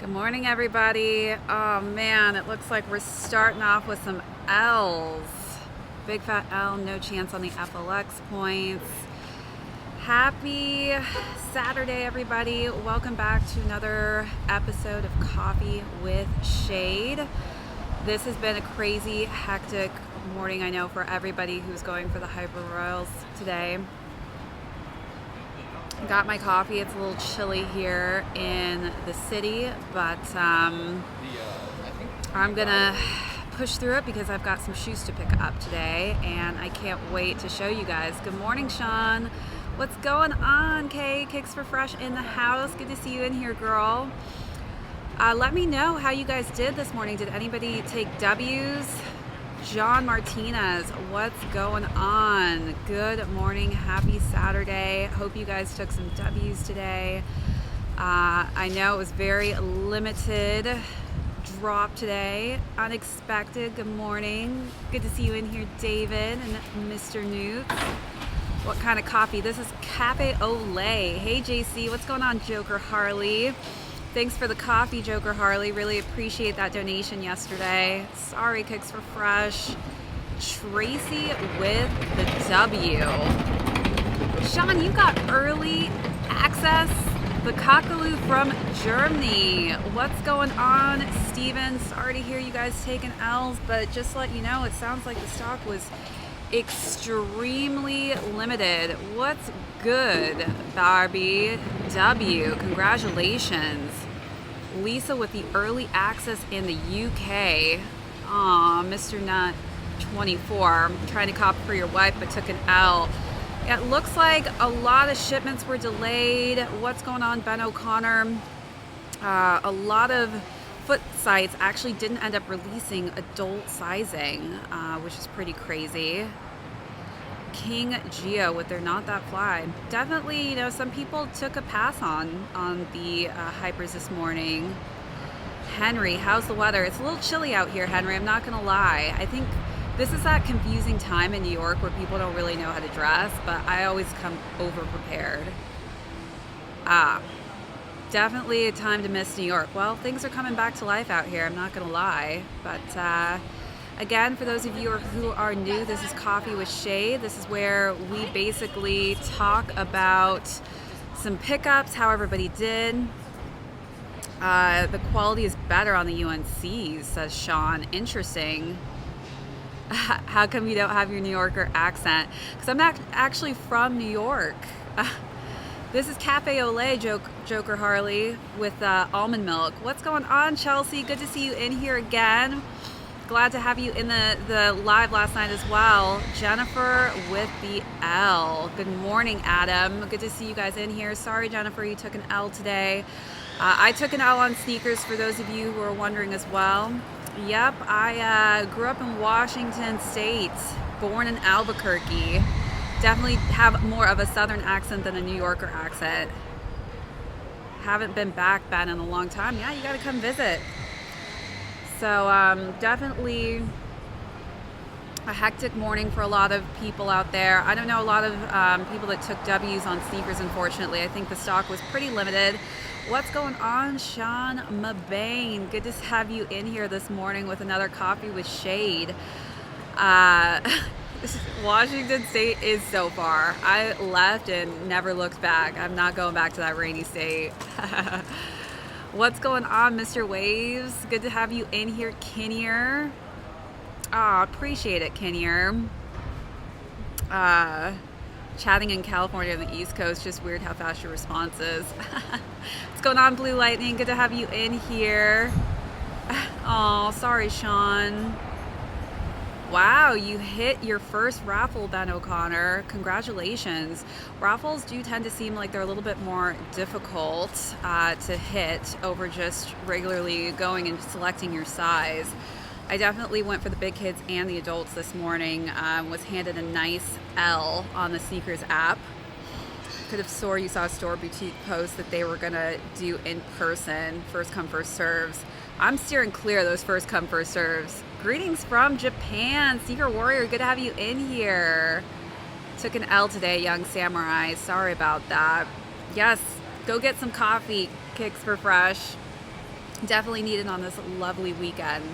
Good morning, everybody. Oh man, it looks like we're starting off with some L's. Big fat L, no chance on the FLX points. Happy Saturday, everybody. Welcome back to another episode of Coffee with Shade. This has been a crazy, hectic morning, I know, for everybody who's going for the Hyper Royals today. Got my coffee. It's a little chilly here in the city, but I'm gonna push through it because I've got some shoes to pick up today and I can't wait to show you guys. Good morning, Sean. What's going on? Kay, Kicks for Fresh in the house. Good to see you in here, girl. Let me know how you guys did this morning. Did anybody take W's? John Martinez, what's going on? Good morning, happy Saturday. Hope you guys took some W's today. I know it was very limited drop today, unexpected. Good morning. Good to see you in here, David and Mr. Newt. What kind of coffee? This is Cafe au lait. Hey, JC, what's going on, Joker Harley? Thanks for the coffee, Joker Harley. Really appreciate that donation yesterday. Sorry, Kicks for Fresh. Tracy with the W. Sean, you got early access. The Kakaloo from Germany. What's going on, Steven? Sorry to hear you guys taking L's, but just to let you know, it sounds like the stock was extremely limited. What's good, Barbie W? Congratulations. Lisa with the early access in the UK. Aw, Mr. Nut 24. Trying to cop for your wife, but took an L. It looks like a lot of shipments were delayed. What's going on, Ben O'Connor? A lot of foot sites actually didn't end up releasing adult sizing, which is pretty crazy. King Geo with their Not That Fly. Definitely, you know, some people took a pass on the hypers this morning. Henry, how's the weather? It's a little chilly out here, Henry, I'm not gonna lie. I think this is that confusing time in New York where people don't really know how to dress, but I always come over prepared. Definitely a time to miss New York. Well, things are coming back to life out here, I'm not gonna lie, but again, for those of you who are new, this is Coffee with Shade. This is where we basically talk about some pickups, how everybody did. The quality is better on the UNCs, says Sean. Interesting. How come you don't have your New Yorker accent? Because I'm not actually from New York. This is Cafe au lait, Joker Harley, with almond milk. What's going on, Chelsea? Good to see you in here again. Glad to have you in the live last night as well. Jennifer with the L. Good morning, Adam. Good to see you guys in here. Sorry, Jennifer, you took an L today. I took an L on sneakers for those of you who are wondering as well. Yep, I grew up in Washington State, born in Albuquerque. Definitely have more of a Southern accent than a New Yorker accent. Haven't been back, Ben, in a long time. Yeah, you gotta come visit. So definitely a hectic morning for a lot of people out there. I don't know a lot of people that took W's on sneakers, unfortunately. I think the stock was pretty limited. What's going on, Sean Mabane? Good to have you in here this morning with another Coffee with Shade. Washington State is so far. I left and never looked back. I'm not going back to that rainy state. What's going on, Mr. Waves? Good to have you in here, Kinnear. Appreciate it, Kinnear. Chatting in California on the East Coast, just weird how fast your response is. What's going on, Blue Lightning? Good to have you in here. Oh, sorry, Sean. Wow, you hit your first raffle, Ben O'Connor. Congratulations. Raffles do tend to seem like they're a little bit more difficult to hit over just regularly going and selecting your size. I definitely went for the big kids and the adults this morning. Was handed a nice L on the sneakers app. Could have swore you saw a Store Boutique post that they were gonna do in person, first come, first serves. I'm steering clear of those first come, first serves. Greetings from Japan, Secret Warrior, good to have you in here. Took an L today, Young Samurai, sorry about that. Yes, go get some coffee, Kicks for Fresh. Definitely needed on this lovely weekend.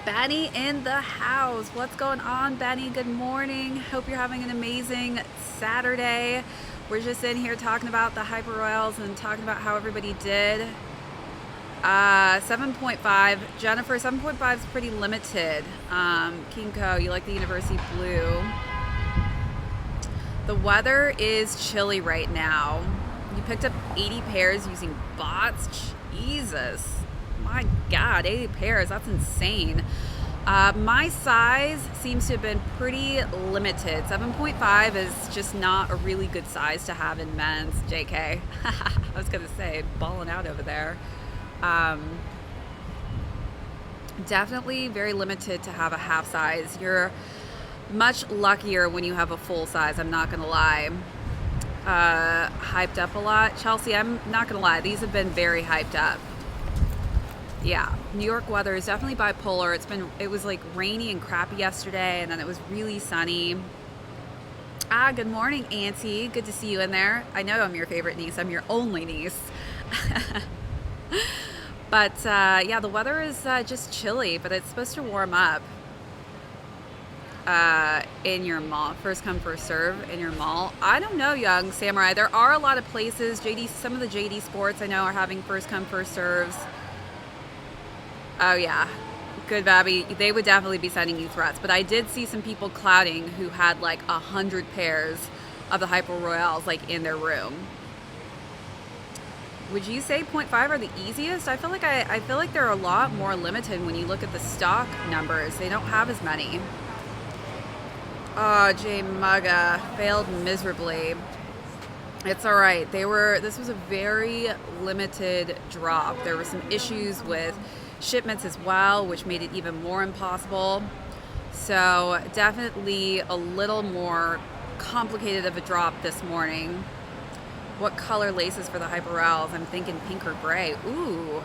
Benny in the house. What's going on, Benny? Good morning. Hope you're having an amazing Saturday. We're just in here talking about the Hyper Royals and talking about how everybody did. 7.5. Jennifer, 7.5 is pretty limited. Kinko, you like the University Blue. The weather is chilly right now. You picked up 80 pairs using bots? Jesus. My God, 80 pairs, that's insane. My size seems to have been pretty limited. 7.5 is just not a really good size to have in men's. JK. I was gonna say, balling out over there. Definitely very limited to have a half size. You're much luckier when you have a full size, I'm not gonna lie. Hyped up a lot. Chelsea, I'm not gonna lie, these have been very hyped up. Yeah, New York weather is definitely bipolar. It was like rainy and crappy yesterday, and then it was really sunny. Good morning, Auntie. Good to see you in there. I know I'm your favorite niece. I'm your only niece. But yeah, the weather is just chilly, but it's supposed to warm up in your mall. First come, first serve in your mall. I don't know, Young Samurai. There are a lot of places. Some of the JD Sports I know are having first come, first serves. Oh yeah, good Babby. They would definitely be sending you threats. But I did see some people clouding who had like 100 pairs of the Hyper Royals like in their room. Would you say 0.5 are the easiest? I feel like they're a lot more limited when you look at the stock numbers. They don't have as many. Oh, J Mugga failed miserably. It's all right. This was a very limited drop. There were some issues with shipments as well, which made it even more impossible. So definitely a little more complicated of a drop this morning. What color laces for the Hyper Royals? I'm thinking pink or gray. Ooh.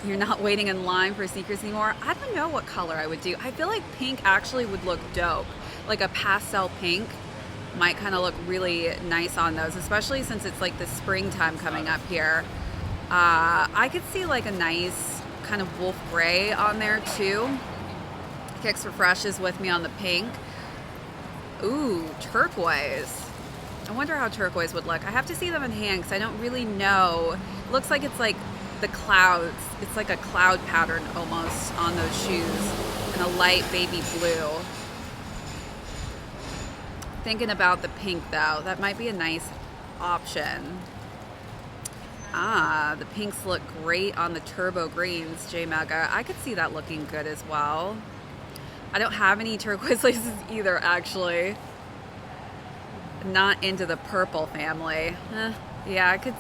You're not waiting in line for sneakers anymore? I don't know what color I would do. I feel like pink actually would look dope. Like a pastel pink might kind of look really nice on those, especially since it's like the springtime coming up here. I could see like a nice kind of wolf gray on there too. Kicks for Fresh is with me on the pink. Ooh, turquoise. I wonder how turquoise would look. I have to see them in hand because I don't really know. It looks like it's like the clouds. It's like a cloud pattern almost on those shoes. And a light baby blue. Thinking about the pink though. That might be a nice option. The pinks look great on the turbo greens, J Mega. I could see that looking good as well. I don't have any turquoise laces either, actually. Not into the purple family. Yeah, I could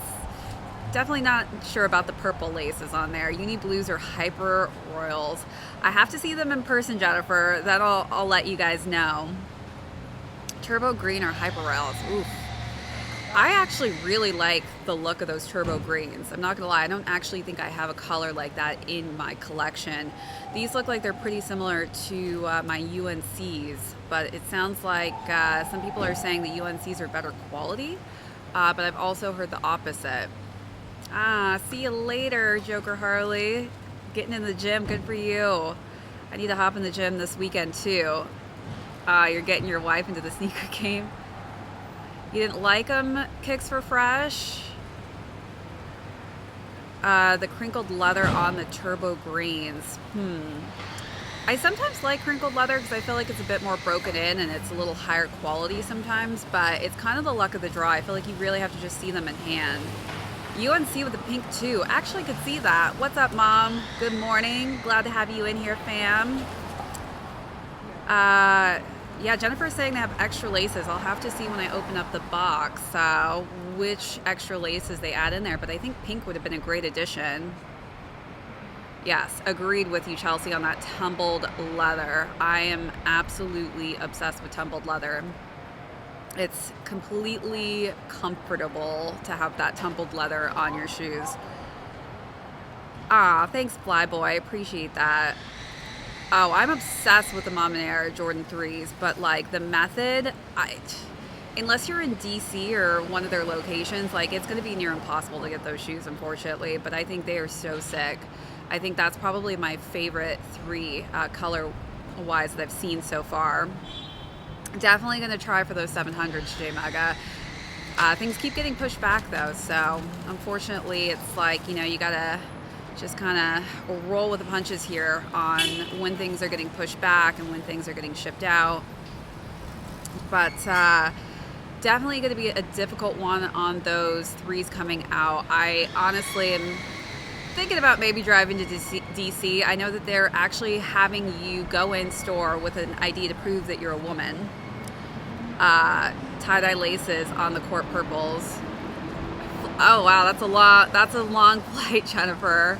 definitely not sure about the purple laces on there. Uni Blues or Hyper Royals. I have to see them in person, Jennifer. I'll let you guys know. Turbo green or Hyper Royals. Oof. I actually really like the look of those turbo greens. I'm not gonna lie, I don't actually think I have a color like that in my collection. These look like they're pretty similar to my UNCs, but it sounds like some people are saying the UNCs are better quality, but I've also heard the opposite. See you later, Joker Harley. Getting in the gym, good for you. I need to hop in the gym this weekend too. You're getting your wife into the sneaker game. You didn't like them, Kicks for Fresh? The crinkled leather on the turbo greens. I sometimes like crinkled leather because I feel like it's a bit more broken in and it's a little higher quality sometimes, but it's kind of the luck of the draw. I feel like you really have to just see them in hand. UNC with the pink too. Actually could see that. What's up, Mom? Good morning. Glad to have you in here, fam. Yeah, Jennifer's saying they have extra laces. I'll have to see when I open up the box which extra laces they add in there, but I think pink would have been a great addition. Yes, agreed with you, Chelsea, on that tumbled leather. I am absolutely obsessed with tumbled leather. It's completely comfortable to have that tumbled leather on your shoes. Thanks, Flyboy. Appreciate that. Oh, I'm obsessed with the Mom and Air Jordan 3s, but like the method, unless you're in DC or one of their locations, like it's going to be near impossible to get those shoes, unfortunately. But I think they are so sick. I think that's probably my favorite 3 color-wise that I've seen so far. Definitely going to try for those 700s, J Mega. Things keep getting pushed back though, so unfortunately it's like, you know, you gotta just kind of roll with the punches here on when things are getting pushed back and when things are getting shipped out. But definitely going to be a difficult one on those 3s coming out. I honestly am thinking about maybe driving to DC. I know that they're actually having you go in store with an ID to prove that you're a woman. Tie-dye laces on the court purples. Oh wow, that's a long flight, Jennifer.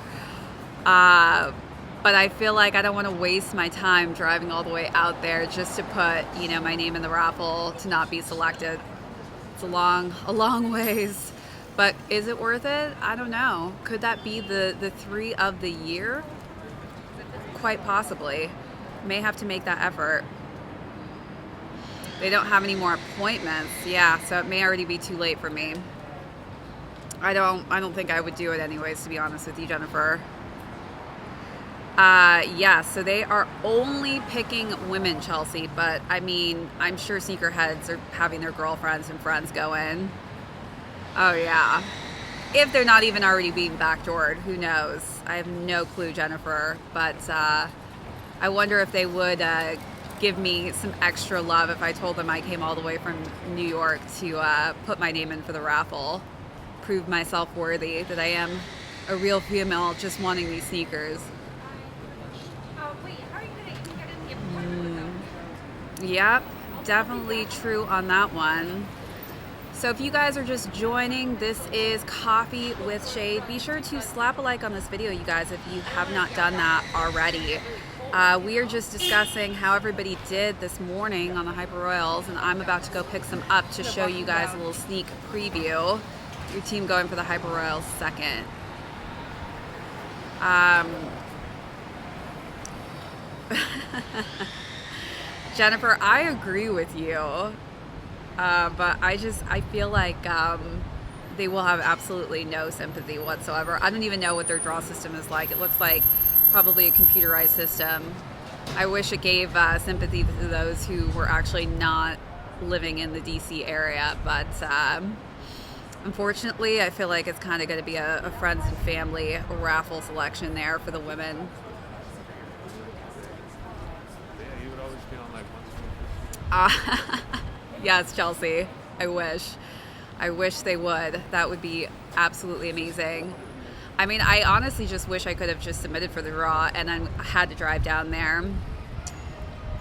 But I feel like I don't want to waste my time driving all the way out there just to put, you know, my name in the raffle to not be selected. It's a long ways. But is it worth it? I don't know. Could that be the 3 of the year? Quite possibly. May have to make that effort. They don't have any more appointments. Yeah, so it may already be too late for me. I don't think I would do it anyways, to be honest with you, Jennifer. Yeah, so they are only picking women, Chelsea, but I mean, I'm sure sneakerheads are having their girlfriends and friends go in. Oh yeah. If they're not even already being backdoored, who knows? I have no clue, Jennifer, but I wonder if they would give me some extra love if I told them I came all the way from New York to put my name in for the raffle, prove myself worthy, that I am a real female just wanting these sneakers. Yep, definitely true on that one. So if you guys are just joining, this is Coffee with Shade. Be sure to slap a like on this video, you guys, if you have not done that already. We are just discussing how everybody did this morning on the Hyper Royals, and I'm about to go pick some up to show you guys a little sneak preview. Your team going for the Hyper Royals second. Jennifer, I agree with you, but I feel like they will have absolutely no sympathy whatsoever. I don't even know what their draw system is like. It looks like probably a computerized system. I wish it gave sympathy to those who were actually not living in the DC area, but unfortunately I feel like it's kind of going to be a friends and family raffle selection there for the women. Yes, Chelsea, I wish they would. That would be absolutely amazing. I mean, I honestly just wish I could have just submitted for the draw and then had to drive down there.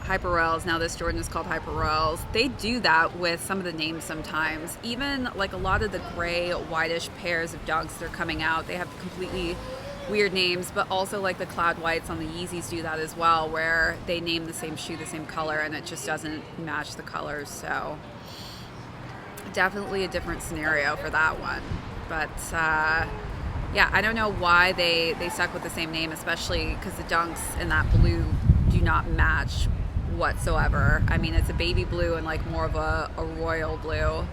Hyper Royals, now this Jordan is called Hyper Royals. They do that with some of the names sometimes. Even like a lot of the gray, whitish pairs of dunks that are coming out, they have completely weird names, but also like the cloud whites on the Yeezys do that as well, where they name the same shoe the same color and it just doesn't match the colors. So definitely a different scenario for that one. But yeah, I don't know why they stuck with the same name, especially because the dunks in that blue do not match whatsoever. I mean, it's a baby blue and like more of a royal blue.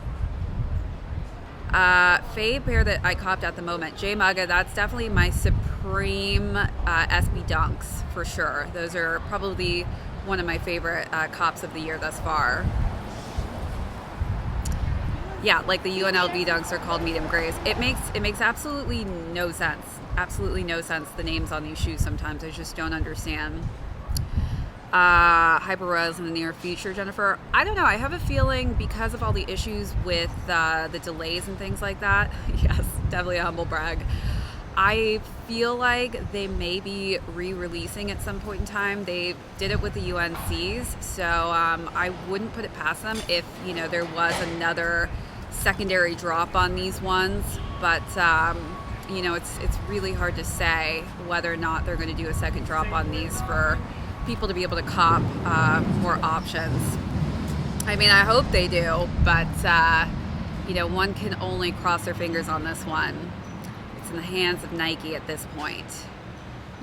Fade pair that I copped at the moment, J Mugga, that's definitely my supreme SB dunks for sure. Those are probably one of my favorite cops of the year thus far. Yeah, like the UNLV dunks are called medium grays. It makes absolutely no sense. Absolutely no sense, the names on these shoes sometimes. I just don't understand. Hyper Royals in the near future, Jennifer. I don't know. I have a feeling because of all the issues with the delays and things like that. Yes, definitely a humble brag. I feel like they may be re-releasing at some point in time. They did it with the UNCs, so I wouldn't put it past them if, you know, there was another secondary drop on these ones. But you know, it's really hard to say whether or not they're going to do a second drop on these for people to be able to cop more options. I mean, I hope they do, but you know, one can only cross their fingers on this one. It's in the hands of Nike at this point.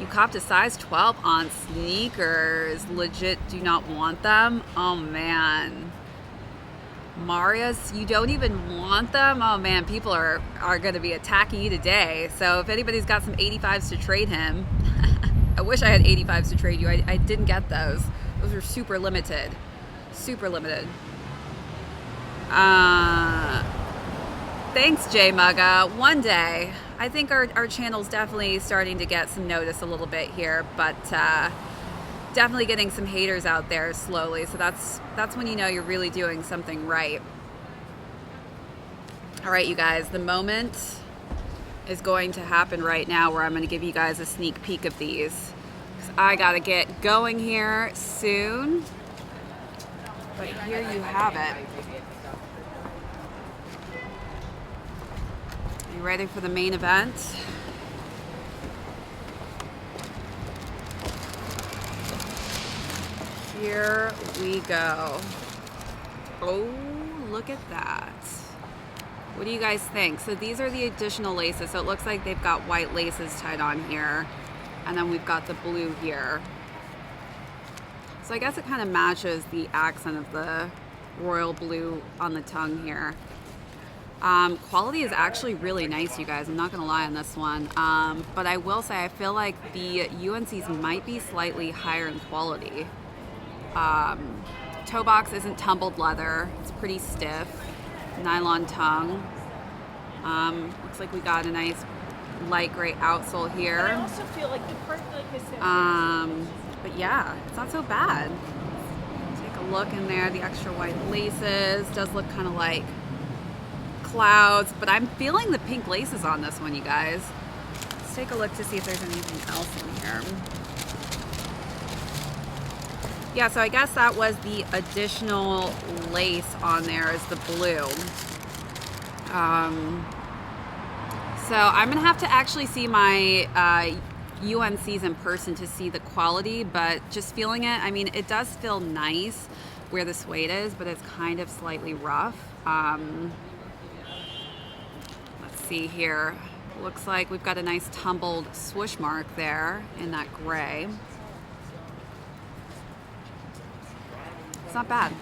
You copped a size 12 on sneakers. Legit do not want them. Oh man. Marius, you don't even want them? Oh man, people are going to be attacking you today. So if anybody's got some 85s to trade him, I wish I had 85s to trade you. I didn't get those. Those are super limited. Super limited. Thanks, J Mugga. One day. I think our channel's definitely starting to get some notice a little bit here, but definitely getting some haters out there slowly. So that's when you know you're really doing something right. All right, you guys, the moment is going to happen right now where I'm going to give you guys a sneak peek of these. I got to get going here soon. But here you have it. You ready for the main event? Here we go. Oh, look at that. What do you guys think? So these are the additional laces. So it looks like they've got white laces tied on here. And then we've got the blue here. So I guess it kind of matches the accent of the royal blue on the tongue here. Quality is actually really nice, you guys. I'm not gonna lie on this one. But I will say I feel like the UNCs might be slightly higher in quality. Toe box isn't tumbled leather. It's pretty stiff. Nylon tongue. Looks like we got a nice light gray outsole here. I also feel like the part, like I said, but yeah, it's not so bad. Take a look in there. The extra white laces does look kind of like clouds, but I'm feeling the pink laces on this one, you guys. Let's take a look to see if there's anything else in here. Yeah, so I guess that was the additional lace on there is the blue. So I'm gonna have to actually see my UNCs in person to see the quality, but just feeling it, I mean, it does feel nice where the suede is, but it's kind of slightly rough. Let's see here. Looks like we've got a nice tumbled swoosh mark there in that gray. It's not bad.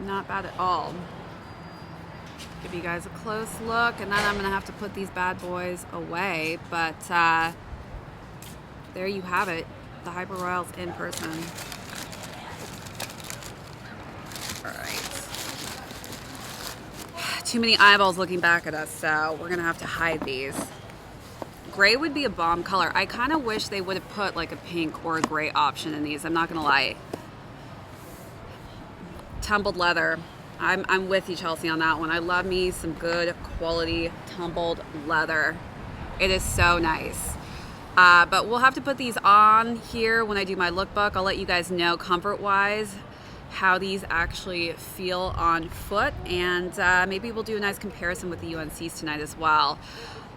Not bad at all. Give you guys a close look, and then I'm gonna have to put these bad boys away, but there you have it, the Hyper Royals in person. All right. Too many eyeballs looking back at us, so we're gonna have to hide these. Gray would be a bomb color. I kind of wish they would have put like a pink or a gray option in these. I'm not gonna lie. Tumbled leather. I'm with you, Chelsea, on that one. I love me some good quality tumbled leather. It is so nice. But we'll have to put these on here when I do my lookbook. I'll let you guys know comfort-wise how these actually feel on foot, and maybe we'll do a nice comparison with the UNCs tonight as well.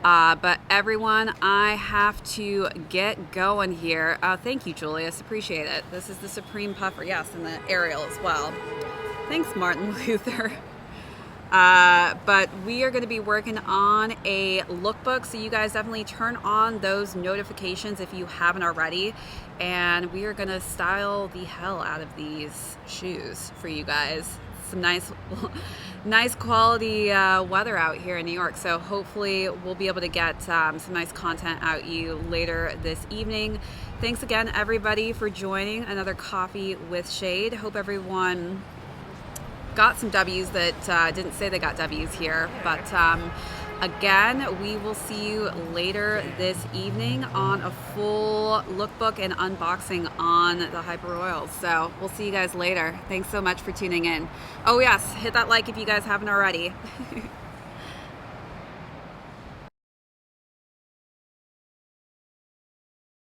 But everyone, I have to get going here. Thank you, Julius. Appreciate it. This is the Supreme Puffer. Yes, and the Ariel as well. Thanks, Martin Luther. But we are going to be working on a lookbook, so you guys definitely turn on those notifications if you haven't already. And we are going to style the hell out of these shoes for you guys. Some nice quality weather out here in New York, so hopefully we'll be able to get some nice content out you later this evening. Thanks again, everybody, for joining another Coffee with Shade. Hope everyone got some W's that didn't say they got W's here, but again, we will see you later this evening on a full lookbook and unboxing on the Hyper Royals. So we'll see you guys later. Thanks so much for tuning in. Oh yes, hit that like if you guys haven't already.